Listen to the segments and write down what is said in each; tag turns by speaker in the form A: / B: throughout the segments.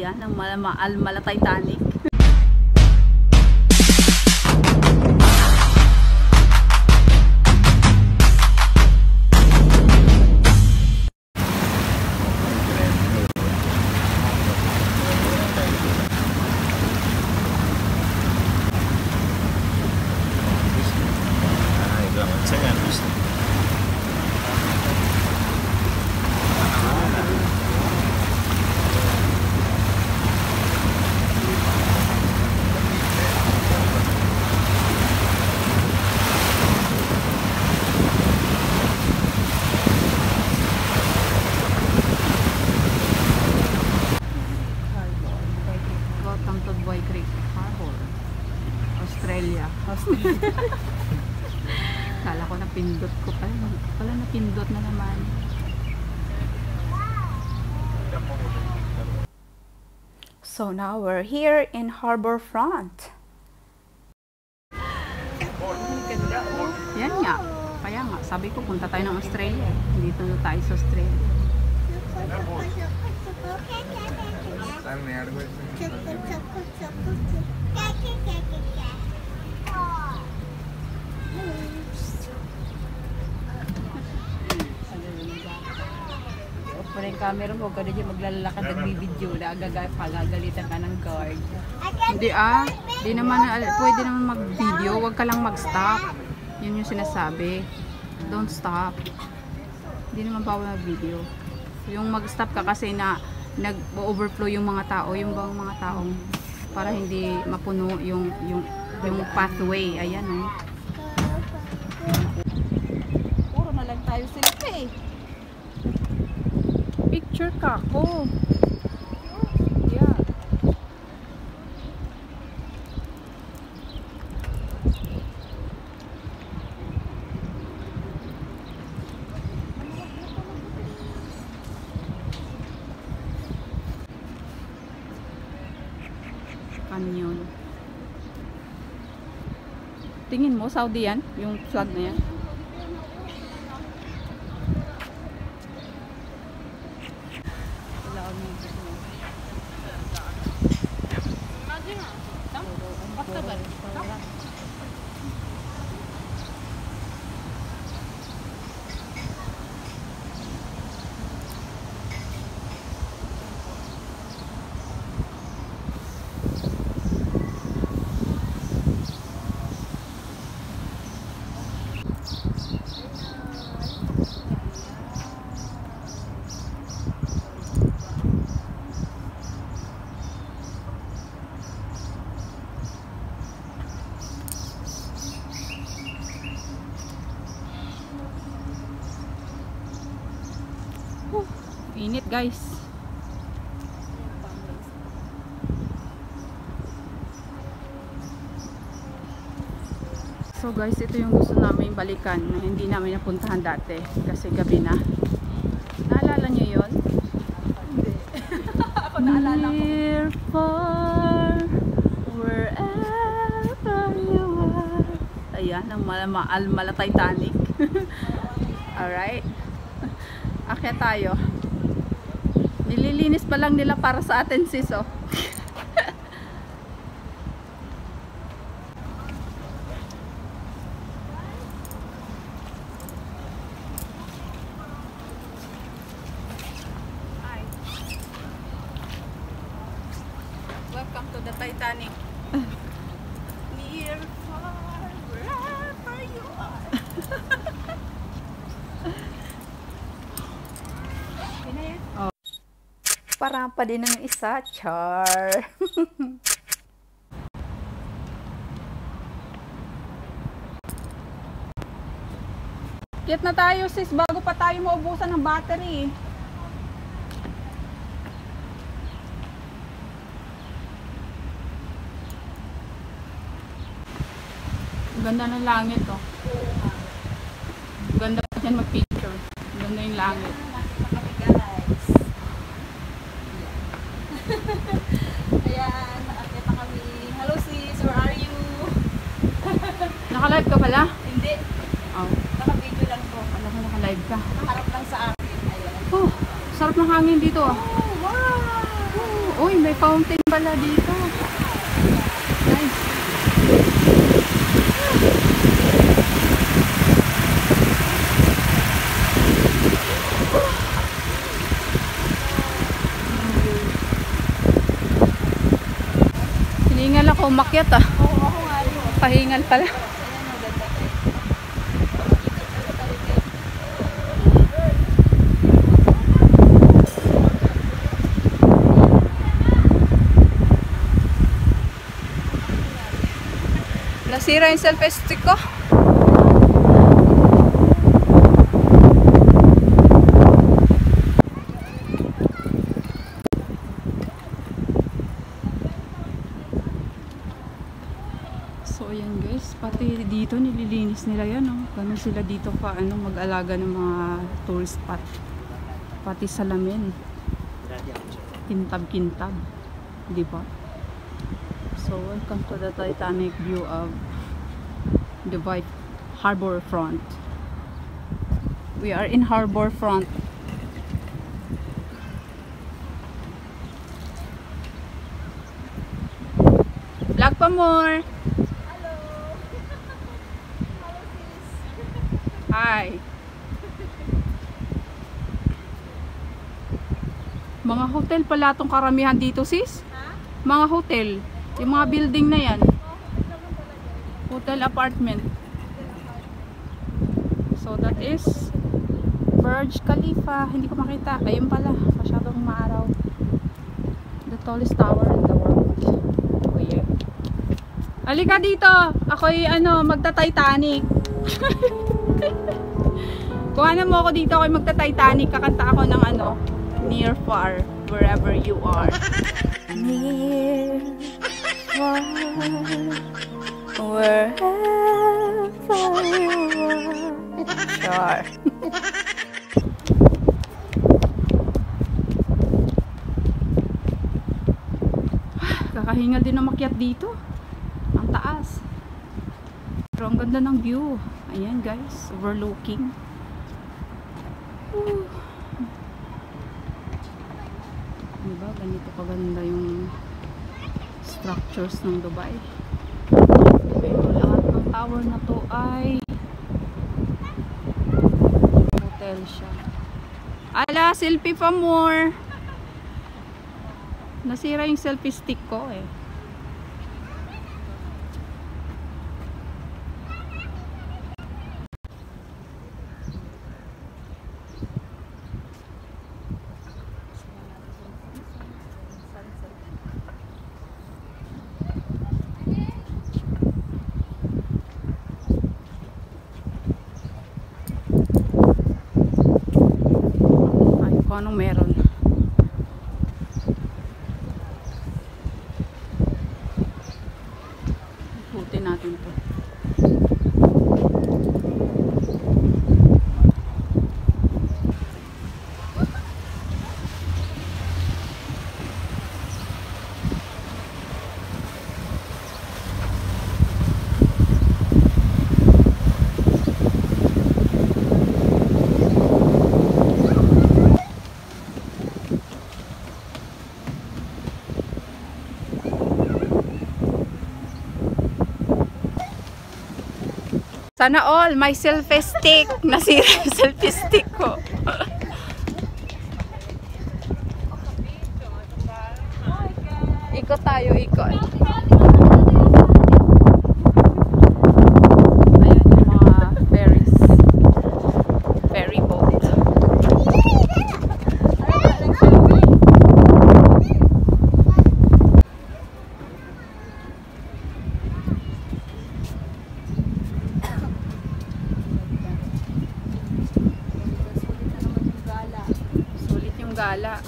A: Ayan, ang mala Titanic. Australia. Kala ko napindot ko pala napindot na naman. So now we're here in Harbor Front. Yan nga. Kaya nga, sabi ko punta tayo ng Australia. Dito tayo sa Australia. Para yung camera mo, gano'n dyan maglalakad at bibidyo na pagagalitan ka ng guard. Hindi di naman, pwede naman mag-video, huwag ka lang mag-stop. Yun yung sinasabi. Don't stop. Hindi naman bawal mag-video. Yung mag-stop ka kasi na nag-overflow yung mga tao, yung bang mga taong para hindi mapuno yung pathway. Ayan puro na lang tayo selfie. Picture ka ko. Yeah. Canyon. Tingin mo, Saudi yan? Yung flag na yan? Init guys. So guys, ito yung gusto namin balikan na hindi namin napuntahan dati kasi gabi na. Naalala nyo yun? Hindi. Ako naalala ko. Near, far, wherever you are. Ayan, ang mala Titanic. Alright. Akyat tayo. Nililinis pa lang nila para sa atin, sis, oh. Hi. Welcome to the Titanic. Near, far, wherever you are. Oh. Parang pa din ng isa, char. Kit na tayo sis, bago pa tayo maubusan ng battery. Ganda ng langit, oh. Ganda pa dyan mag-picture. Ganda yung langit.
B: Ayan, nakakita kami. Hello sis, where are you?
A: Naka-live ka pala?
B: Hindi.
A: Oh.
B: Naka-video lang po.
A: Ano ka naka-live ka?
B: Nakaharap lang sa akin. Ayan.
A: Oh, sarap ng hangin dito.
B: Oh, wow!
A: Uy, may fountain pala dito. Nice. Hiningal ako umakyat ah.
B: Oo, ako nga rin.
A: Pahingal pala. Nasira yung selfie stick ko. So ayan guys, pati dito nililinis nila yan, oh. Ganun sila dito pa mag-alaga ng mga tourist spot. Pati salamin. Kintab-kintab, di ba? So welcome to the Titanic view of the harbor front. We are in harbor front. Vlog pa more.
B: Hello.
A: Hi. Mga hotel pala itong karamihan dito, sis.
B: Ha?
A: Mga hotel. Yung mga building na yan. Hotel apartment. So that is Burj Khalifa. Hindi ko makita. Ayun pala. Masyadong maaraw. The tallest tower in the world. Oh yeah. Halika dito. Ako'y magta-Titanic. Kung mo ako dito, ako'y magta-Titanic. Kakanta ako ng near far, wherever you are. Near far, wherever you are. Sure. Kakahingal din na makyat dito. Ang taas. Pero ang ganda ng view. Ayan guys, overlooking. Diba? Ganito kaganda yung structures ng Dubai. Pero lahat ng tower na to ay hotel siya. Ala, selfie pa more. Nasira yung selfie stick ko eh. Anong meron? Ikutin natin to. Sana all, my selfie stick. Nasira yung selfie stick ko. Ikot tayo, ikot. Ayan yung mga ferries. Ferry boat. Gala.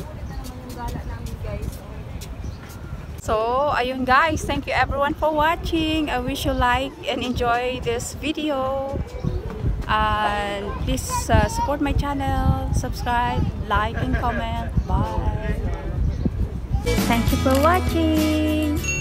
A: So, ayun guys, thank you everyone for watching. I wish you like and enjoy this video. And please support my channel, subscribe, like and comment. Bye. Thank you for watching.